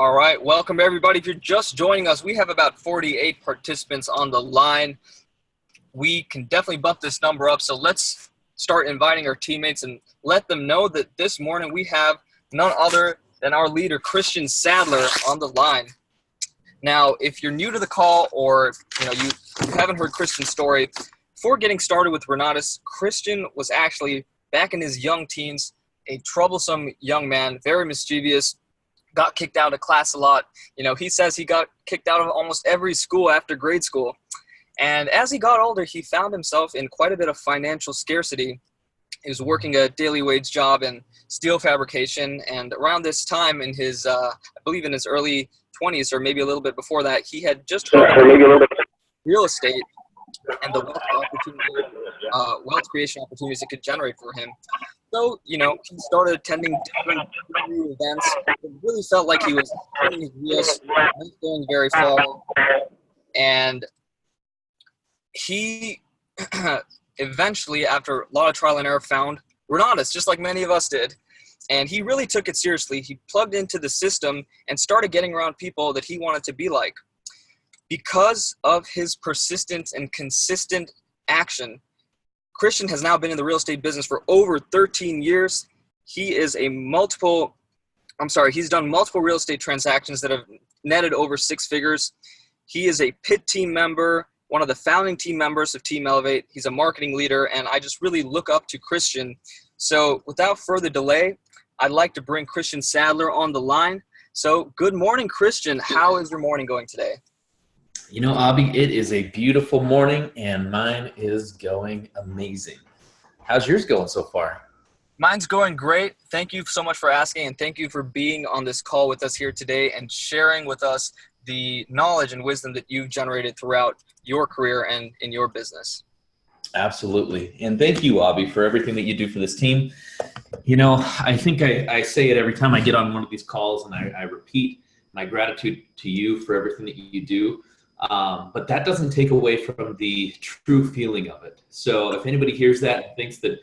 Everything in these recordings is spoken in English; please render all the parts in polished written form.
All right, welcome everybody. If you're just joining us, we have about 48 participants on the line. We can definitely bump this number up, so let's start inviting our teammates and let them know that this morning we have none other than our leader, Christion Sadler, on the line. Now, if you're new to the call or you haven't heard Christion's story, before getting started with Renatus, Christion was actually, back in his young teens, a troublesome young man, very mischievous, got kicked out of class a lot. He says he got kicked out of almost every school after grade school. And as he got older, he found himself in quite a bit of financial scarcity. He was working a daily wage job in steel fabrication. And around this time in his, I believe in his early 20s or maybe a little bit before that, he had just heard of real estate and the wealth creation opportunities it could generate for him. So, he started attending different events. It really felt like he was turning his wheels, not going very far. And he eventually, after a lot of trial and error, found Renatus, just like many of us did. And he really took it seriously. He plugged into the system and started getting around people that he wanted to be like. Because of his persistence and consistent action, Christion has now been in the real estate business for over 13 years. He's done multiple real estate transactions that have netted over 6 figures. He is a PIT team member, one of the founding team members of Team Elevate. He's a marketing leader, and I just really look up to Christion. So without further delay, I'd like to bring Christion Sadler on the line. So good morning, Christion. How is your morning going today? Abby, it is a beautiful morning, and mine is going amazing. How's yours going so far? Mine's going great. Thank you so much for asking, and thank you for being on this call with us here today and sharing with us the knowledge and wisdom that you've generated throughout your career and in your business. Absolutely. And thank you, Abby, for everything that you do for this team. I think I say it every time I get on one of these calls, and I repeat my gratitude to you for everything that you do. But that doesn't take away from the true feeling of it. So if anybody hears that and thinks that,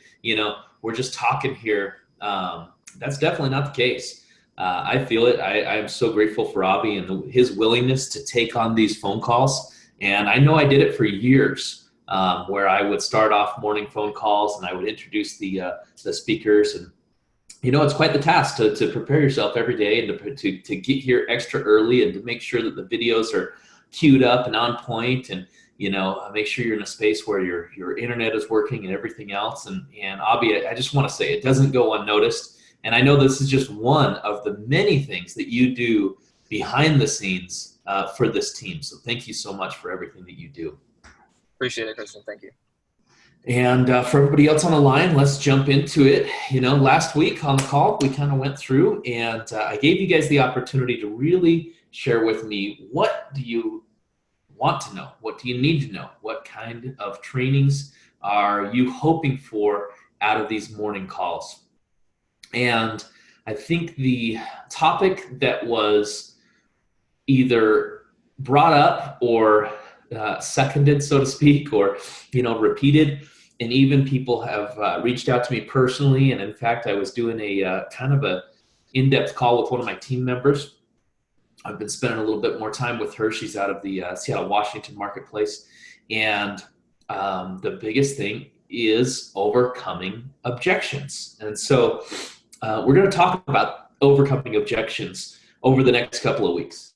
we're just talking here, that's definitely not the case. I feel it. I am so grateful for Abby and his willingness to take on these phone calls. And I know I did it for years, where I would start off morning phone calls and I would introduce the speakers. And, it's quite the task to prepare yourself every day and to get here extra early and to make sure that the videos are queued up and on point, and make sure you're in a space where your internet is working and everything else. And Abby, I just want to say it doesn't go unnoticed. And I know this is just one of the many things that you do behind the scenes for this team. So thank you so much for everything that you do. Appreciate it, Christion. Thank you. And for everybody else on the line, let's jump into it. Last week on the call, we kind of went through, and I gave you guys the opportunity to really share with me, what do you want to know? What do you need to know? What kind of trainings are you hoping for out of these morning calls? And I think the topic that was either brought up or seconded, so to speak, or, repeated, and even people have reached out to me personally. And in fact, I was doing a kind of a in-depth call with one of my team members. I've been spending a little bit more time with her. She's out of the Seattle, Washington marketplace. And the biggest thing is overcoming objections. And so we're going to talk about overcoming objections over the next couple of weeks.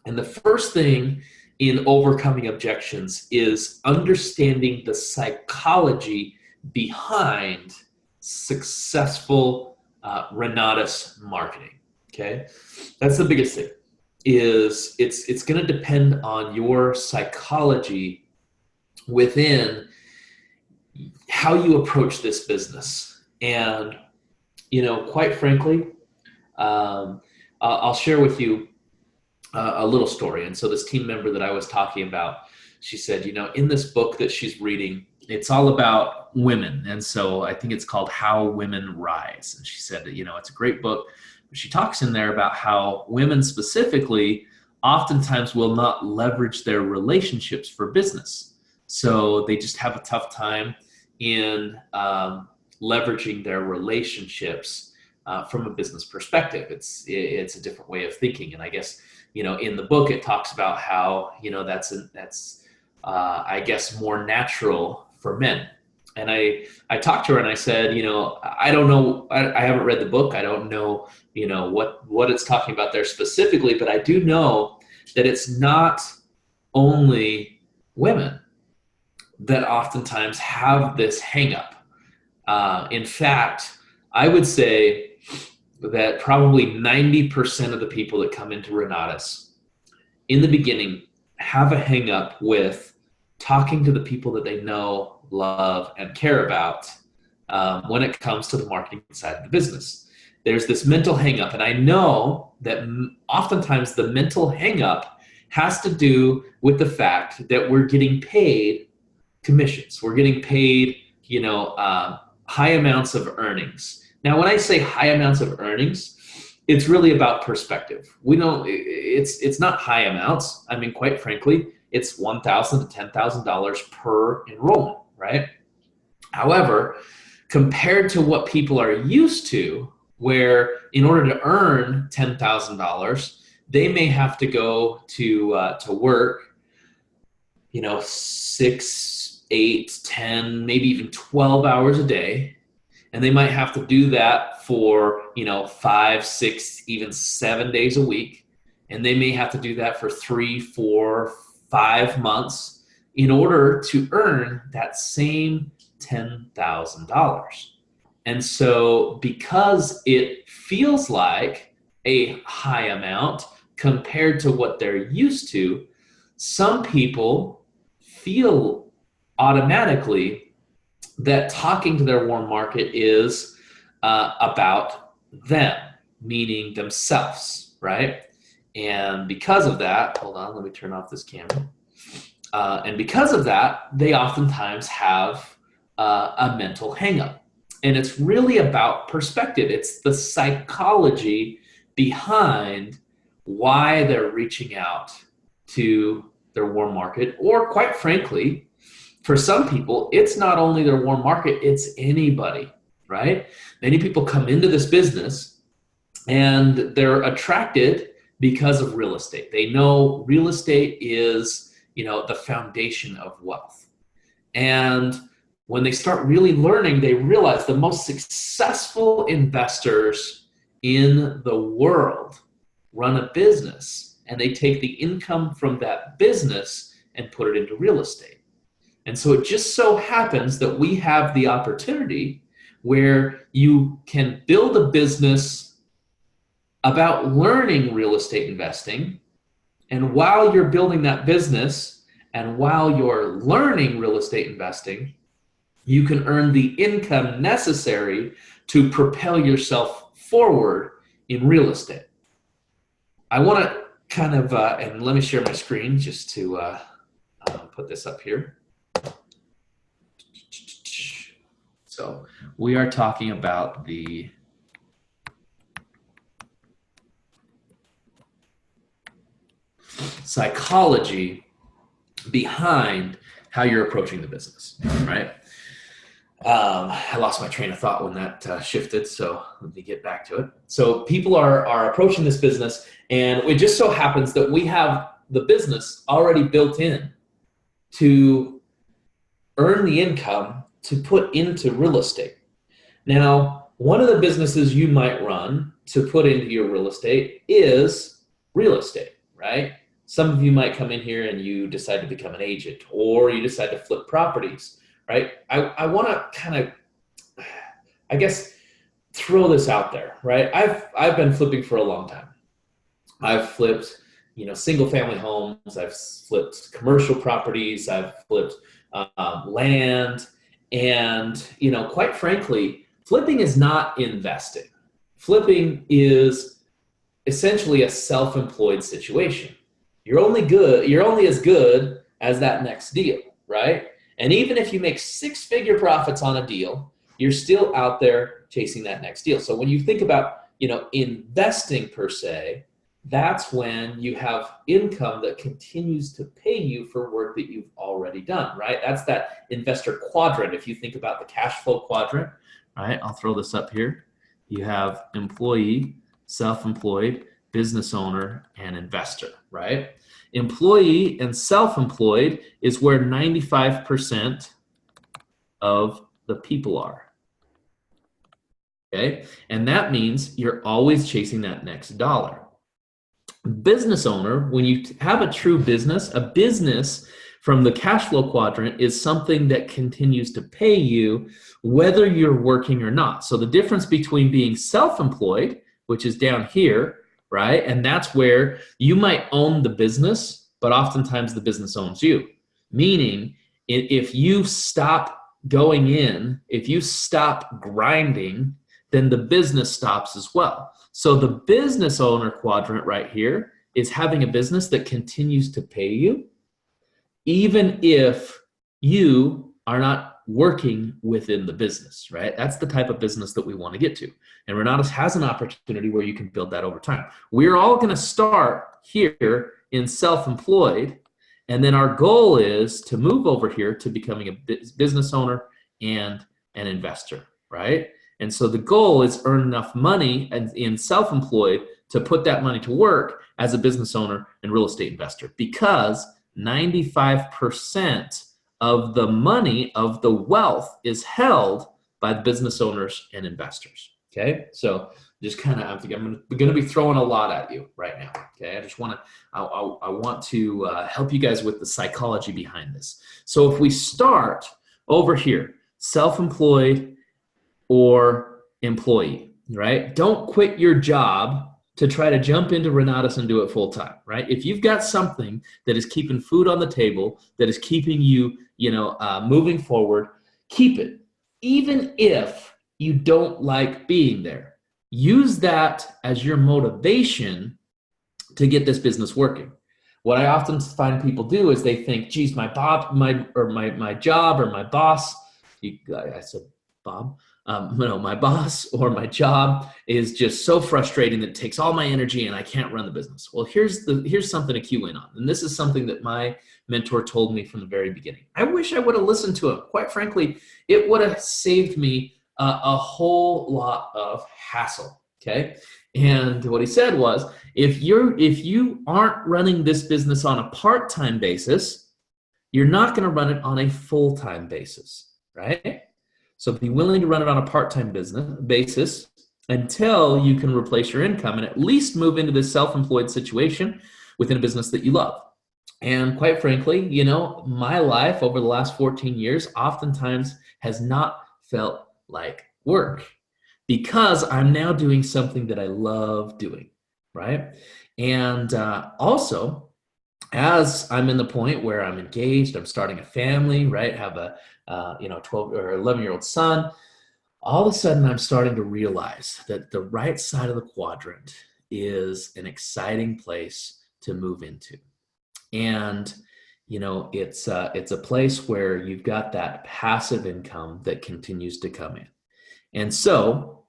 And the first thing in overcoming objections is understanding the psychology behind successful Renatus marketing. Okay, that's the biggest thing. Is it's going to depend on your psychology within how you approach this business. And quite frankly, I'll share with you a little story. And so this team member that I was talking about, she said, in this book that she's reading, it's all about women. And so I think it's called How Women Rise. And she said, it's a great book. She talks in there about how women specifically oftentimes will not leverage their relationships for business. So they just have a tough time in leveraging their relationships from a business perspective. It's a different way of thinking. And I guess, in the book, it talks about how, that's I guess, more natural for men. And I talked to her and I said, I don't know, I haven't read the book. I don't know, what it's talking about there specifically, but I do know that it's not only women that oftentimes have this hang up. In fact, I would say that probably 90% of the people that come into Renatus in the beginning have a hang up with talking to the people that they know, love, and care about when it comes to the marketing side of the business. There's this mental hang up, and I know that oftentimes the mental hang up has to do with the fact that we're getting paid commissions. We're getting paid, high amounts of earnings. Now, when I say high amounts of earnings, it's really about perspective. It's not high amounts. I mean, quite frankly, it's $1,000 to $10,000 per enrollment, right? However, compared to what people are used to, where in order to earn $10,000, they may have to go to work, 6, 8, 10, maybe even 12 hours a day. And they might have to do that for, 5, 6, even 7 days a week. And they may have to do that for 3, 4, 5 months in order to earn that same $10,000. And so because it feels like a high amount compared to what they're used to, some people feel automatically that talking to their warm market is about them, meaning themselves, right? And because of that, hold on, let me turn off this camera. And because of that, they oftentimes have a mental hang-up. And it's really about perspective. It's the psychology behind why they're reaching out to their warm market, or quite frankly, for some people, it's not only their warm market, it's anybody, right? Many people come into this business and they're attracted because of real estate. They know real estate is, the foundation of wealth. And when they start really learning, they realize the most successful investors in the world run a business, and they take the income from that business and put it into real estate. And so it just so happens that we have the opportunity where you can build a business about learning real estate investing. And while you're building that business and while you're learning real estate investing, you can earn the income necessary to propel yourself forward in real estate. I want to kind of, and let me share my screen just to put this up here. So we are talking about the psychology behind how you're approaching the business, right? I lost my train of thought when that shifted, so let me get back to it. So people are approaching this business, and it just so happens that we have the business already built in to earn the income to put into real estate. Now, one of the businesses you might run to put into your real estate is real estate, right? Some of you might come in here and you decide to become an agent, or you decide to flip properties, right? I want to kind of, I guess, throw this out there, right? I've been flipping for a long time. I've flipped, single family homes. I've flipped commercial properties. I've flipped land. And, quite frankly, flipping is not investing. Flipping is essentially a self-employed situation. You're only as good as that next deal, right? And even if you make 6-figure profits on a deal, you're still out there chasing that next deal. So when you think about, investing per se, that's when you have income that continues to pay you for work that you've already done, right? That's that investor quadrant. If you think about the cash flow quadrant, right? I'll throw this up here. you have employee, self-employed, business owner, and investor, right? Employee and self-employed is where 95% of the people are. Okay, and that means you're always chasing that next dollar. Business owner, when you have a true business, a business from the cash flow quadrant is something that continues to pay you whether you're working or not. So the difference between being self-employed, which is down here, right? And that's where you might own the business, but oftentimes the business owns you. Meaning, if you stop going in, if you stop grinding, then the business stops as well. So the business owner quadrant right here is having a business that continues to pay you, even if you are not working within the business, right? That's the type of business that we want to get to. And Renatus has an opportunity where you can build that over time. We're all going to start here in self-employed, and then our goal is to move over here to becoming a business owner and an investor, right? And so the goal is earn enough money in self-employed to put that money to work as a business owner and real estate investor, because 95% of the money, of the wealth, is held by the business owners and investors. Okay, so just kind of, I'm going to be throwing a lot at you right now. Okay, I just want to, I want to help you guys with the psychology behind this. So if we start over here, self-employed or employee, right? Don't quit your job to try to jump into Renatus and do it full time, right? If you've got something that is keeping food on the table, that is keeping you, moving forward, keep it. Even if you don't like being there, use that as your motivation to get this business working. What I often find people do is they think, geez, my job or my boss, I said Bob, my boss or my job is just so frustrating that it takes all my energy and I can't run the business. Well, here's something to cue in on. And this is something that my mentor told me from the very beginning. I wish I would have listened to him. Quite frankly, it would have saved me a whole lot of hassle. Okay. And what he said was, if you aren't running this business on a part-time basis, you're not going to run it on a full-time basis, right? So be willing to run it on a part-time basis until you can replace your income and at least move into this self-employed situation within a business that you love. And quite frankly, my life over the last 14 years oftentimes has not felt like work, because I'm now doing something that I love doing, right? And also, as I'm in the point where I'm engaged, I'm starting a family, right? Have a 12 or 11-year-old son. All of a sudden, I'm starting to realize that the right side of the quadrant is an exciting place to move into. And it's a place where you've got that passive income that continues to come in. And so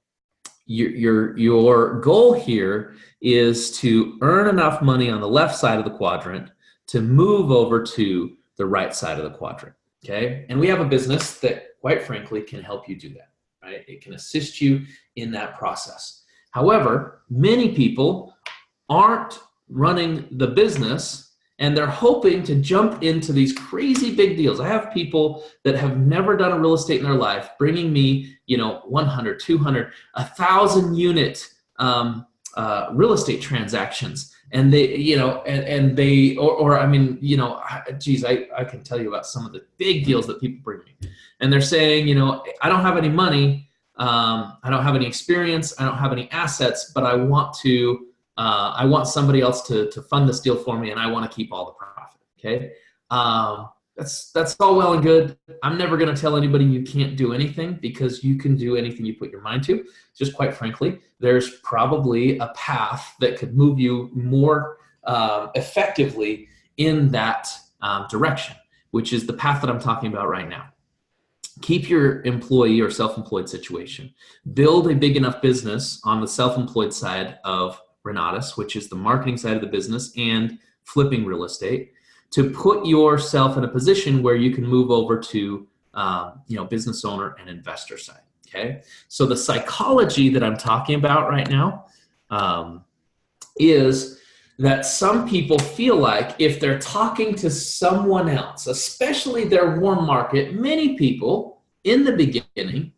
your goal here is to earn enough money on the left side of the quadrant to move over to the right side of the quadrant. Okay. And we have a business that, quite frankly, can help you do that, right? It can assist you in that process. However, many people aren't running the business and they're hoping to jump into these crazy big deals. I have people that have never done a real estate in their life bringing me, 100, 200, 1,000 unit real estate transactions. And they, geez, I can tell you about some of the big deals that people bring me. And they're saying, I don't have any money. I don't have any experience. I don't have any assets, but I want somebody else to fund this deal for me, and I want to keep all the profit. Okay. That's all well and good. I'm never going to tell anybody you can't do anything, because you can do anything you put your mind to. Just quite frankly, there's probably a path that could move you more effectively in that direction, which is the path that I'm talking about right now. Keep your employee or self-employed situation. Build a big enough business on the self-employed side of Renatus, which is the marketing side of the business and flipping real estate, to put yourself in a position where you can move over to business owner and investor side. okay? So the psychology that I'm talking about right now is that some people feel like if they're talking to someone else, especially their warm market, many people in the beginning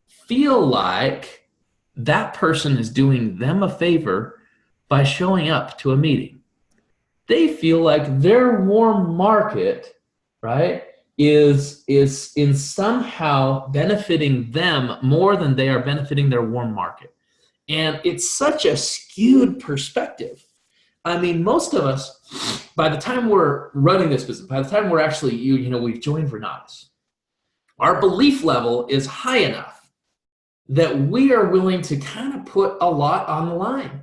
feel like that person is doing them a favor by showing up to a meeting. They feel like their warm market, right, is in somehow benefiting them more than they are benefiting their warm market. And it's such a skewed perspective. I mean, most of us, by the time we're running this business, by the time we're actually, we've joined Renatus, our belief level is high enough that we are willing to kind of put a lot on the line.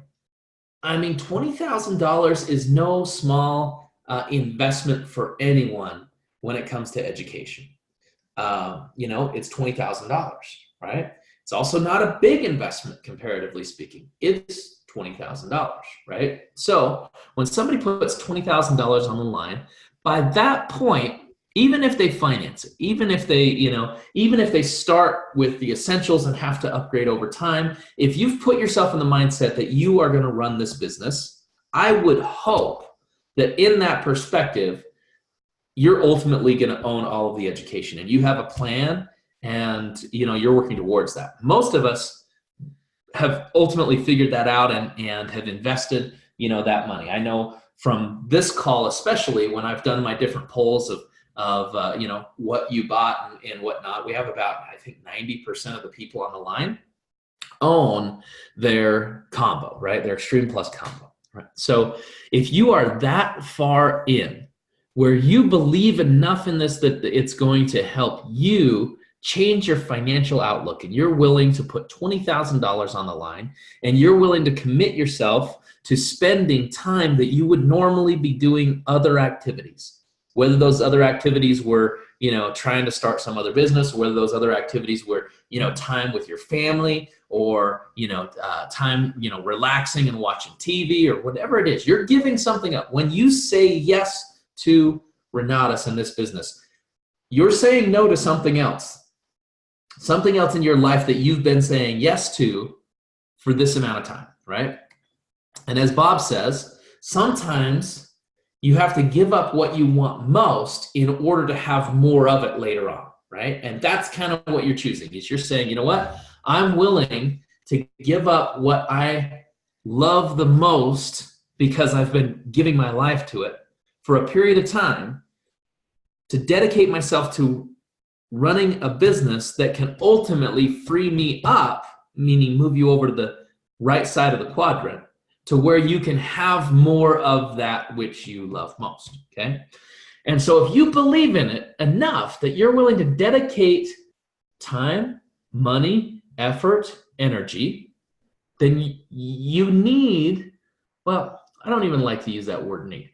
I mean, $20,000 is no small investment for anyone when it comes to education. It's $20,000, right? It's also not a big investment, comparatively speaking. It's $20,000, right? So when somebody puts $20,000 on the line, by that point, even if they finance it, even if they start with the essentials and have to upgrade over time, if you've put yourself in the mindset that you are going to run this business, I would hope that in that perspective, you're ultimately going to own all of the education and you have a plan and you're working towards that. Most of us have ultimately figured that out and have invested that money. I know from this call, especially when I've done my different polls of what you bought and whatnot, we have about, I think, 90% of the people on the line own their combo, right? Their Extreme Plus combo, right? So if you are that far in where you believe enough in this that it's going to help you change your financial outlook and you're willing to put $20,000 on the line and you're willing to commit yourself to spending time that you would normally be doing other activities, whether those other activities were, trying to start some other business, or whether those other activities were, time with your family or, time, relaxing and watching TV or whatever it is, you're giving something up. When you say yes to Renatus in this business, you're saying no to something else in your life that you've been saying yes to for this amount of time, right? And as Bob says, sometimes you have to give up what you want most in order to have more of it later on, right? And that's kind of what you're choosing. Is you're saying, you know what? I'm willing to give up what I love the most because I've been giving my life to it for a period of time to dedicate myself to running a business that can ultimately free me up, meaning move you over to the right side of the quadrant, to where you can have more of that which you love most, okay? And so if you believe in it enough that you're willing to dedicate time, money, effort, energy, then you need, well, I don't even like to use that word need.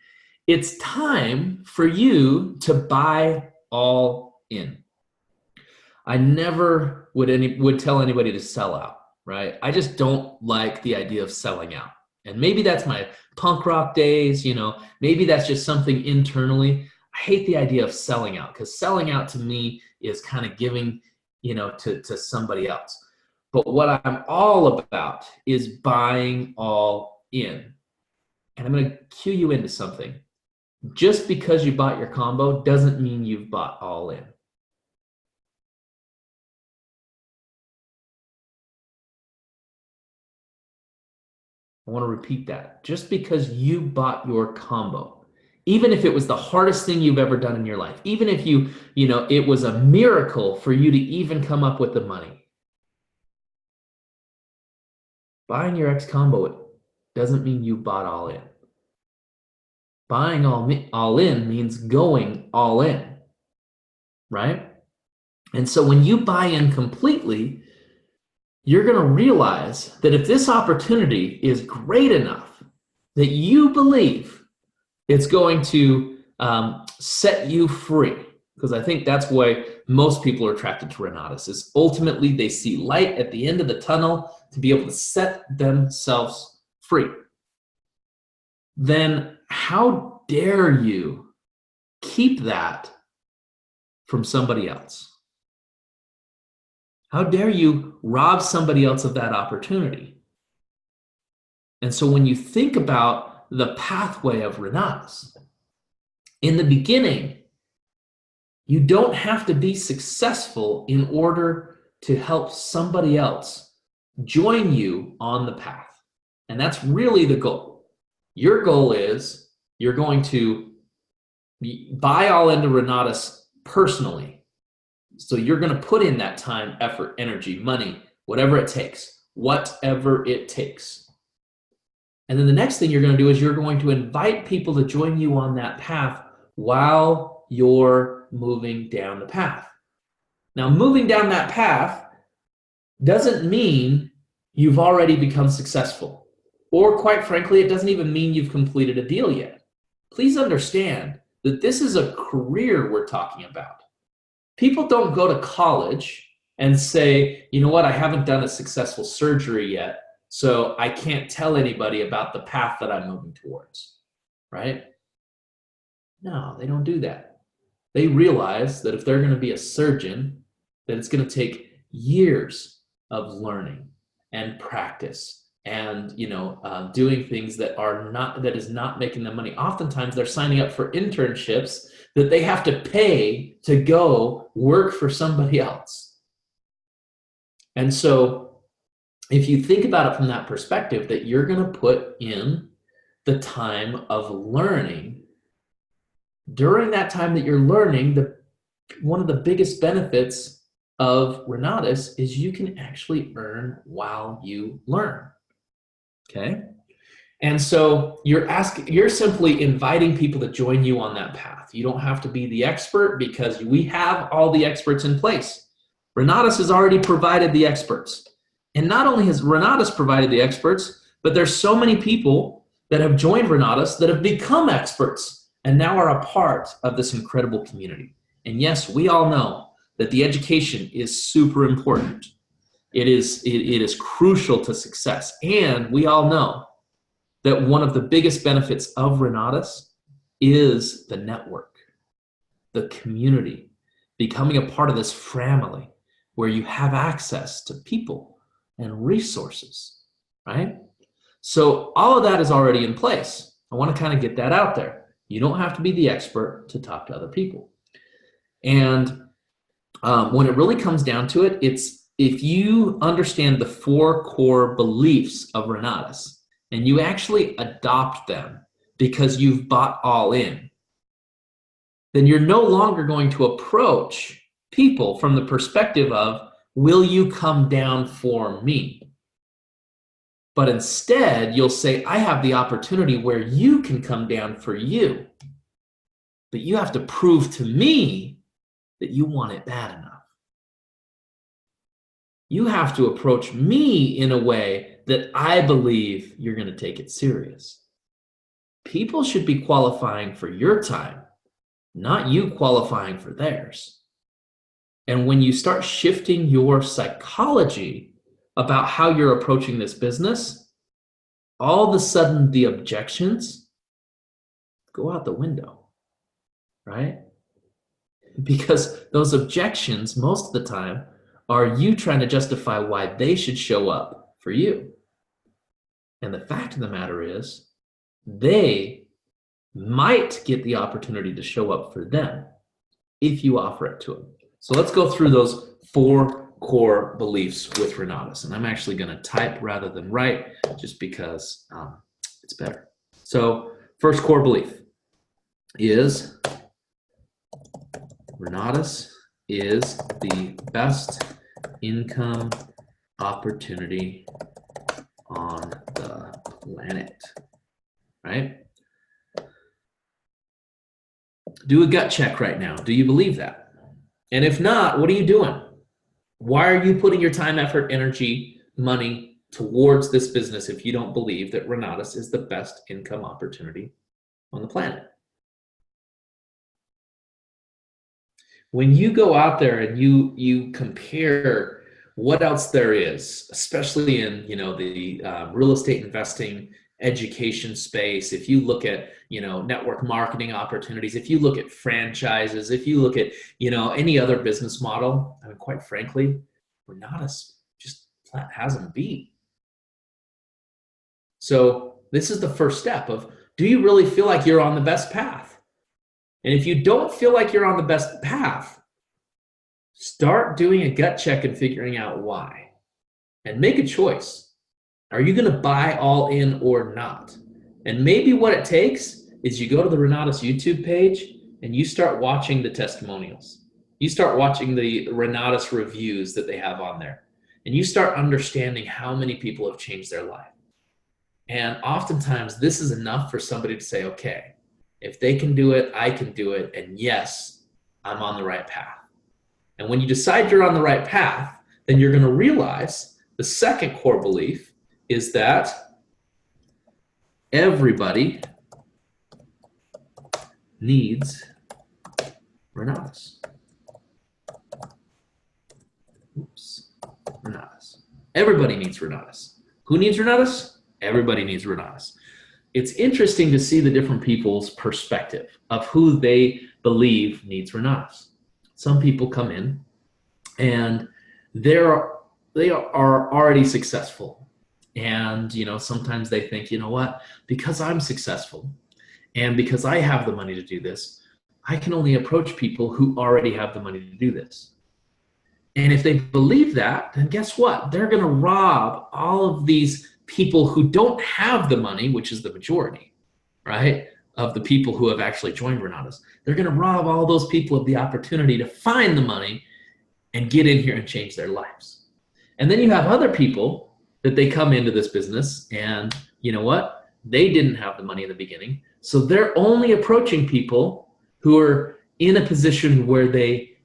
It's time for you to buy all in. I never would tell anybody to sell out, right? I just don't like the idea of selling out. And maybe that's my punk rock days, maybe that's just something internally. I hate the idea of selling out because selling out to me is kind of giving, to somebody else. But what I'm all about is buying all in. And I'm going to cue you into something. Just because you bought your combo doesn't mean you've bought all in. I want to repeat that. Just because you bought your combo, even if it was the hardest thing you've ever done in your life, even if it was a miracle for you to even come up with the money, buying your X combo doesn't mean you bought all in. Buying all in means going all in, right? And so when you buy in completely, you're going to realize that if this opportunity is great enough that you believe it's going to set you free, because I think that's why most people are attracted to Renatus, is ultimately they see light at the end of the tunnel to be able to set themselves free. Then how dare you keep that from somebody else? How dare you rob somebody else of that opportunity? And so when you think about the pathway of Renatus, in the beginning, you don't have to be successful in order to help somebody else join you on the path. And that's really the goal. Your goal is you're going to buy all into Renatus personally. So you're going to put in that time, effort, energy, money, whatever it takes, whatever it takes. And then the next thing you're going to do is you're going to invite people to join you on that path while you're moving down the path. Now, moving down that path doesn't mean you've already become successful. Or quite frankly, it doesn't even mean you've completed a deal yet. Please understand that this is a career we're talking about. People don't go to college and say, you know what, I haven't done a successful surgery yet, so I can't tell anybody about the path that I'm moving towards, right? No, they don't do that. They realize that if they're going to be a surgeon, that it's going to take years of learning and practice and doing things that is not making them money. Oftentimes they're signing up for internships that they have to pay to go work for somebody else. And so if you think about it from that perspective, that you're going to put in the time of learning, during that time that you're learning, one of the biggest benefits of Renatus is you can actually earn while you learn. Okay? And so you're simply inviting people to join you on that path. You don't have to be the expert because we have all the experts in place. Renatus has already provided the experts. And not only has Renatus provided the experts, but there's so many people that have joined Renatus that have become experts and now are a part of this incredible community. And yes, we all know that the education is super important. It is crucial to success. And we all know that one of the biggest benefits of Renatus is the network, the community, becoming a part of this family where you have access to people and resources, right? So all of that is already in place. I want to kind of get that out there. You don't have to be the expert to talk to other people. And when it really comes down to it, it's if you understand the 4 core beliefs of Renatus and you actually adopt them because you've bought all in, then you're no longer going to approach people from the perspective of, will you come down for me? But instead, you'll say, I have the opportunity where you can come down for you. But you have to prove to me that you want it bad enough. You have to approach me in a way that I believe you're going to take it serious. People should be qualifying for your time, not you qualifying for theirs. And when you start shifting your psychology about how you're approaching this business, all of a sudden the objections go out the window, right? Because those objections, most of the time, are you trying to justify why they should show up for you. And the fact of the matter is, they might get the opportunity to show up for them if you offer it to them. So let's go through those 4 core beliefs with Renatus. And I'm actually going to type rather than write just because it's better. So first core belief is Renatus is the best income opportunity on the planet, right? Do a gut check right now. Do you believe that? And if not, what are you doing? Why are you putting your time, effort, energy, money towards this business if you don't believe that Renatus is the best income opportunity on the planet? When you go out there and you compare what else there is, especially in the real estate investing, education space, if you look at network marketing opportunities, if you look at franchises, if you look at any other business model, I mean, quite frankly, Renatus just flat has them beat. So this is the first step of, do you really feel like you're on the best path? And if you don't feel like you're on the best path, start doing a gut check and figuring out why. And make a choice. Are you going to buy all in or not? And maybe what it takes is you go to the Renatus YouTube page and you start watching the testimonials. You start watching the Renatus reviews that they have on there. And you start understanding how many people have changed their life. And oftentimes this is enough for somebody to say, okay, if they can do it, I can do it. And yes, I'm on the right path. And when you decide you're on the right path, then you're going to realize the second core belief is that everybody needs Renatus. Oops, Renatus. Everybody needs Renatus. Who needs Renatus? Everybody needs Renatus. It's interesting to see the different people's perspective of who they believe needs Renatus. Some people come in and they are already successful. And, sometimes they think, you know what, because I'm successful and because I have the money to do this, I can only approach people who already have the money to do this. And if they believe that, then guess what? They're going to rob all of these people who don't have the money, which is the majority, right, of the people who have actually joined Renatus. They're going to rob all those people of the opportunity to find the money and get in here and change their lives. And then you have other people that they come into this business and, you know what, they didn't have the money in the beginning. So they're only approaching people who are in a position where they,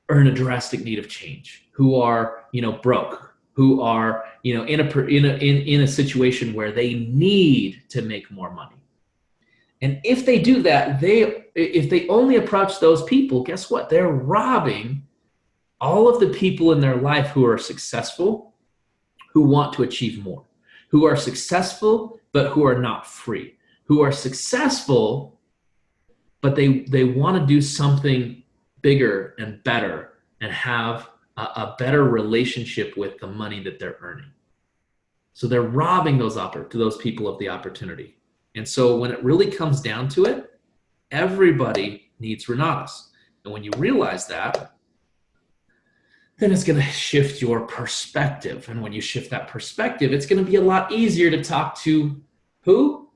are in a drastic need of change, who are, broke, who are, in a situation where they need to make more money. And if they do that, if they only approach those people, guess what? They're robbing all of the people in their life who are successful, who want to achieve more, who are successful, but who are not free, who are successful, but they want to do something bigger and better and have a better relationship with the money that they're earning. So they're robbing those people of the opportunity. And so when it really comes down to it, everybody needs Renatus. And when you realize that, then it's going to shift your perspective. And when you shift that perspective, it's going to be a lot easier to talk to who?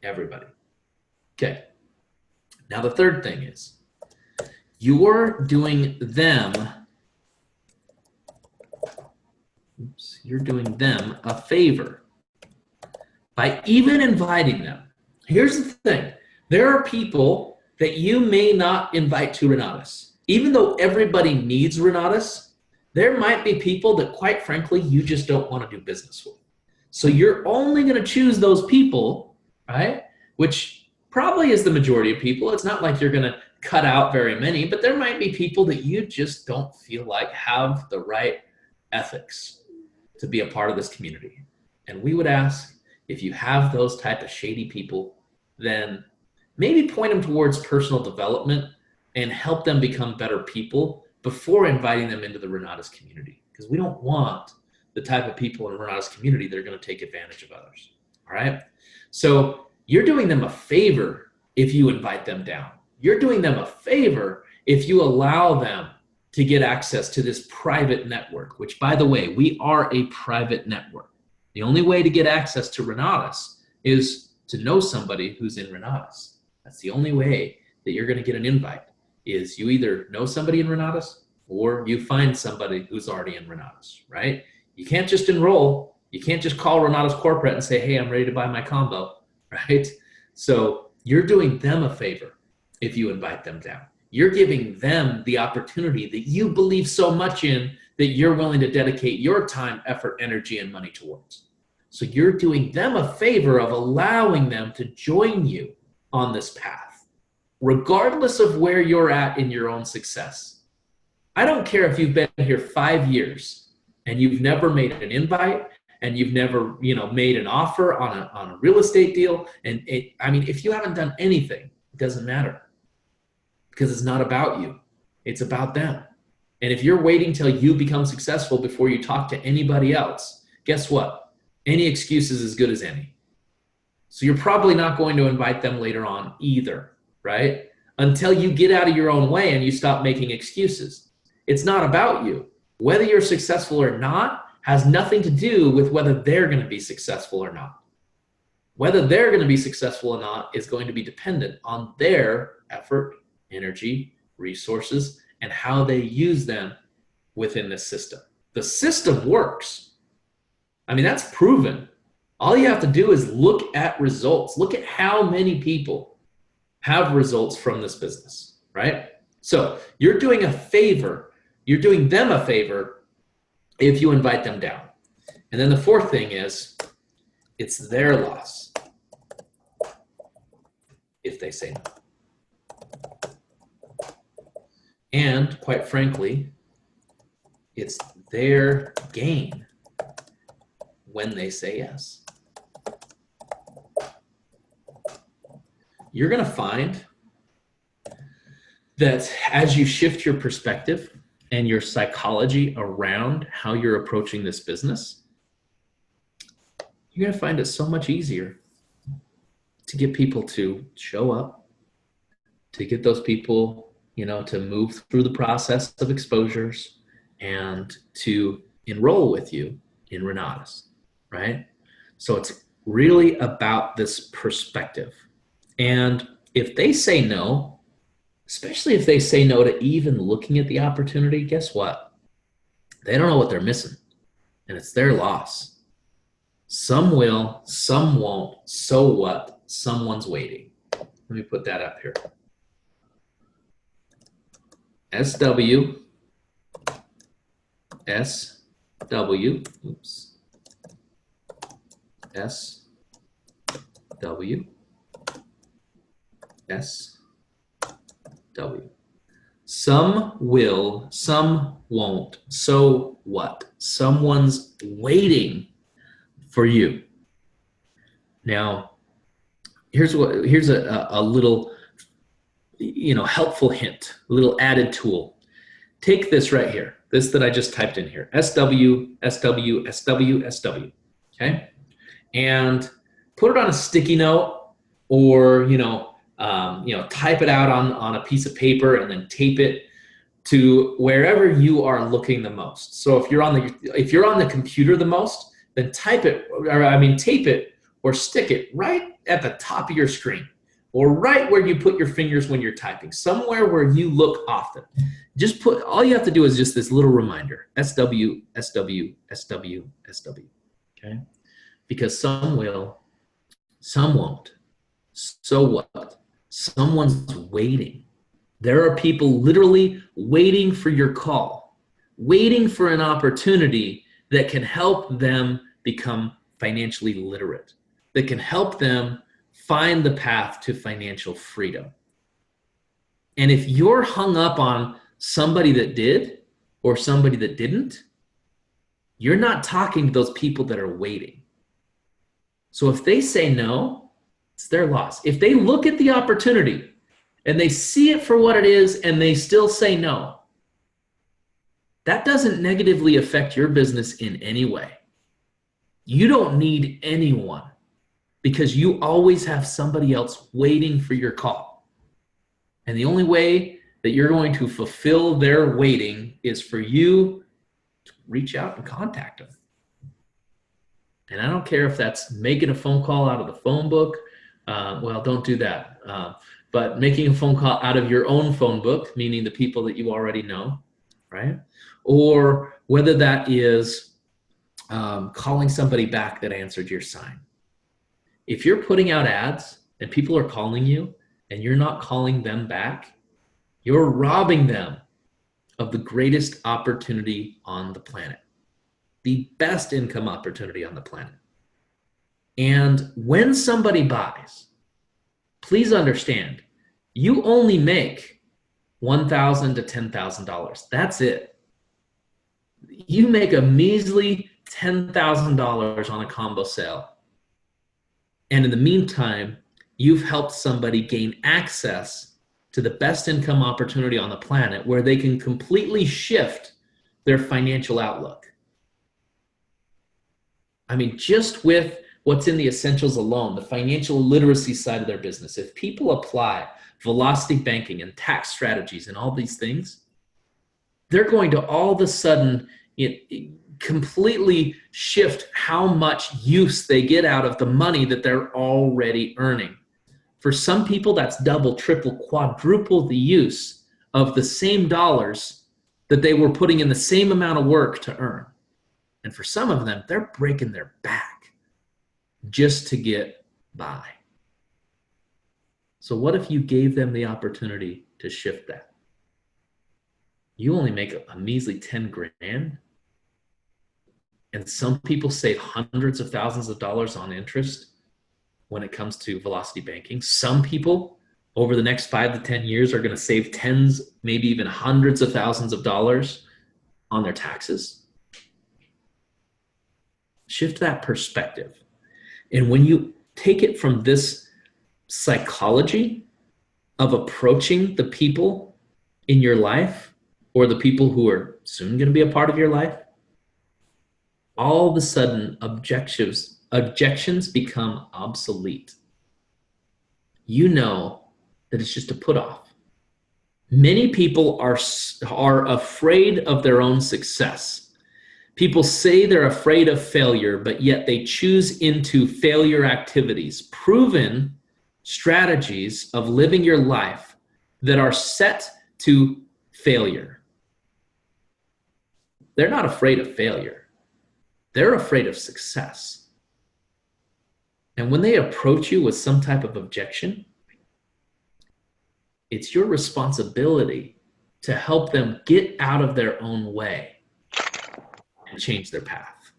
Everybody. Okay. Now the third thing is, you're doing them a favor by even inviting them. Here's the thing. There are people that you may not invite to Renatus. Even though everybody needs Renatus, there might be people that, quite frankly, you just don't want to do business with. So you're only going to choose those people, right? Which probably is the majority of people. It's not like you're going to cut out very many, but there might be people that you just don't feel like have the right ethics to be a part of this community. And we would ask, if you have those type of shady people, then maybe point them towards personal development and help them become better people before inviting them into the Renatus community. Because we don't want the type of people in the Renatus community that are going to take advantage of others. All right? So you're doing them a favor if you invite them down. You're doing them a favor if you allow them to get access to this private network, which, by the way, we are a private network. The only way to get access to Renatus is to know somebody who's in Renatus. That's the only way that you're going to get an invite, is you either know somebody in Renatus or you find somebody who's already in Renatus, right? You can't just enroll. You can't just call Renatus Corporate and say, hey, I'm ready to buy my combo, right? So you're doing them a favor if you invite them down. You're giving them the opportunity that you believe so much in that you're willing to dedicate your time, effort, energy, and money towards. So you're doing them a favor of allowing them to join you on this path, regardless of where you're at in your own success. I don't care if you've been here 5 years and you've never made an invite and you've never, made an offer on a real estate deal. And if you haven't done anything, it doesn't matter, because it's not about you. It's about them. And if you're waiting till you become successful before you talk to anybody else, guess what? Any excuse is as good as any. So you're probably not going to invite them later on either, right? Until you get out of your own way and you stop making excuses. It's not about you. Whether you're successful or not has nothing to do with whether they're going to be successful or not. Whether they're going to be successful or not is going to be dependent on their effort, energy, resources, and how they use them within this system. The system works. I mean, that's proven. All you have to do is look at results. Look at how many people have results from this business, right? So you're doing a favor. You're doing them a favor if you invite them down. And then the fourth thing is, it's their loss if they say no. And quite frankly, it's their gain when they say yes. You're going to find that as you shift your perspective and your psychology around how you're approaching this business, you're going to find it so much easier to get people to show up, to get those people, to move through the process of exposures and to enroll with you in Renatus, right? So it's really about this perspective. And if they say no, especially if they say no to even looking at the opportunity, guess what? They don't know what they're missing, and it's their loss. Some will, some won't. So what? Someone's waiting. Let me put that up here. SW, oops, SW, SW. Some will, some won't. So what? Someone's waiting for you. Now, here's a little, helpful hint, a little added tool. Take this right here, this that I just typed in here, SW, SW, SW, SW, okay? And put it on a sticky note or, type it out on a piece of paper and then tape it to wherever you are looking the most. So if you're on the computer the most, then tape it or stick it right at the top of your screen or right where you put your fingers when you're typing, somewhere where you look often. All you have to do is just this little reminder, SW, SW, SW, SW, okay? Because some will, some won't. So what? Someone's waiting. There are people literally waiting for your call, waiting for an opportunity that can help them become financially literate, that can help them find the path to financial freedom. And if you're hung up on somebody that did or somebody that didn't, you're not talking to those people that are waiting. So if they say no, it's their loss. If they look at the opportunity and they see it for what it is and they still say no, that doesn't negatively affect your business in any way. You don't need anyone because you always have somebody else waiting for your call. And the only way that you're going to fulfill their waiting is for you to reach out and contact them. And I don't care if that's making a phone call out of the phone book. Well, don't do that. But making a phone call out of your own phone book, meaning the people that you already know, right? Or whether that is calling somebody back that answered your sign. If you're putting out ads and people are calling you and you're not calling them back, you're robbing them of the greatest opportunity on the planet, the best income opportunity on the planet. And when somebody buys, please understand, you only make $1,000 to $10,000. That's it. You make a measly $10,000 on a combo sale. And in the meantime, you've helped somebody gain access to the best income opportunity on the planet where they can completely shift their financial outlook. I mean, just with what's in the essentials alone, the financial literacy side of their business, if people apply velocity banking and tax strategies and all these things, they're going to all of a sudden completely shift how much use they get out of the money that they're already earning. For some people, that's double, triple, quadruple the use of the same dollars that they were putting in the same amount of work to earn. And for some of them, they're breaking their back just to get by. So what if you gave them the opportunity to shift that? You only make a measly 10 grand. And some people save hundreds of thousands of dollars on interest when it comes to velocity banking. Some people over the next 5 to 10 years are going to save tens, maybe even hundreds of thousands of dollars on their taxes. Shift that perspective. And when you take it from this psychology of approaching the people in your life or the people who are soon going to be a part of your life, all of a sudden objections become obsolete. You know that it's just a put off. Many people are afraid of their own success. People say they're afraid of failure, but yet they choose into failure activities, proven strategies of living your life that are set to failure. They're not afraid of failure. They're afraid of success. And when they approach you with some type of objection, it's your responsibility to help them get out of their own way and change their path.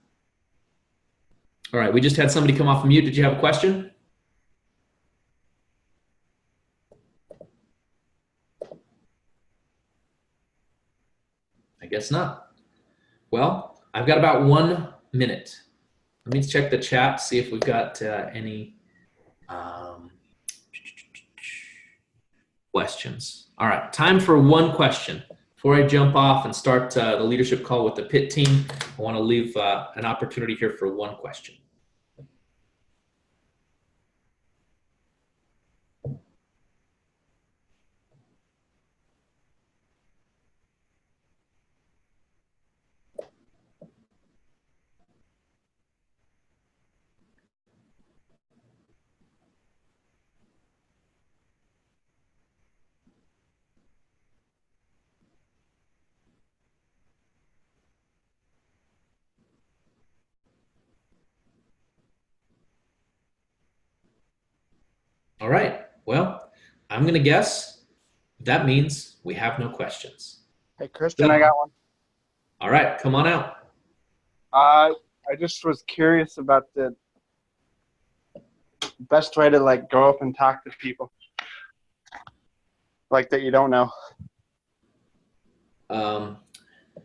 All right, we just had somebody come off mute. Did you have a question? I guess not. Well, I've got about 1 minute. Let me check the chat, see if we've got any questions. All right, time for one question. Before I jump off and start the leadership call with the pit team, I want to leave an opportunity here for one question. All right, well, I'm going to guess that means we have no questions. Hey, Christian, I got one. All right, come on out. I just was curious about the best way to like go up and talk to people like that you don't know.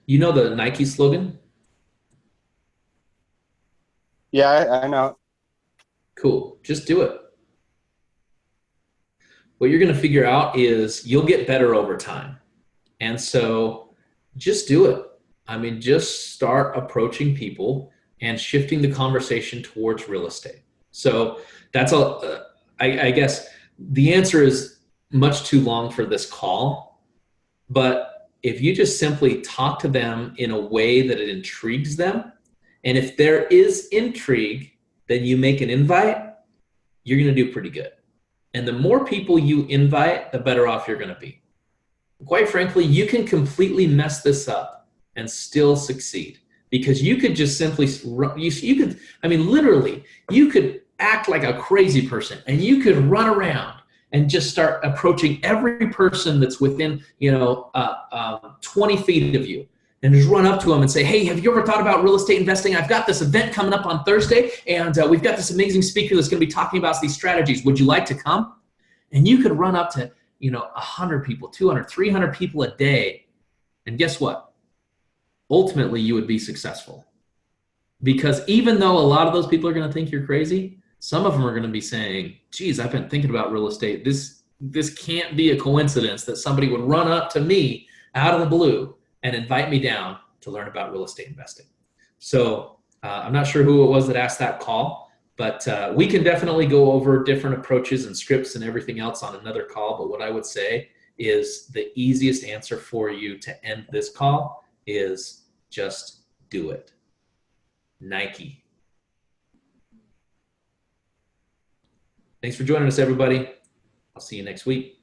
You know the Nike slogan? Yeah, I know. Cool, just do it. What you're going to figure out is you'll get better over time. And so just do it. I mean, just start approaching people and shifting the conversation towards real estate. So that's all. I guess the answer is much too long for this call, but if you just simply talk to them in a way that it intrigues them, and if there is intrigue, then you make an invite, you're going to do pretty good. And the more people you invite, the better off you're going to be. Quite frankly, you can completely mess this up and still succeed, because you could just simply, literally, you could act like a crazy person and you could run around and just start approaching every person that's within, 20 feet of you, and just run up to them and say, hey, have you ever thought about real estate investing? I've got this event coming up on Thursday, and we've got this amazing speaker that's going to be talking about these strategies. Would you like to come? And you could run up to, 100 people, 200, 300 people a day. And guess what? Ultimately, you would be successful. Because even though a lot of those people are going to think you're crazy, some of them are going to be saying, geez, I've been thinking about real estate. This this can't be a coincidence that somebody would run up to me out of the blue and invite me down to learn about real estate investing. So I'm not sure who it was that asked that call, but we can definitely go over different approaches and scripts and everything else on another call. But what I would say is the easiest answer for you to end this call is just do it. Nike. Thanks for joining us, everybody. I'll see you next week.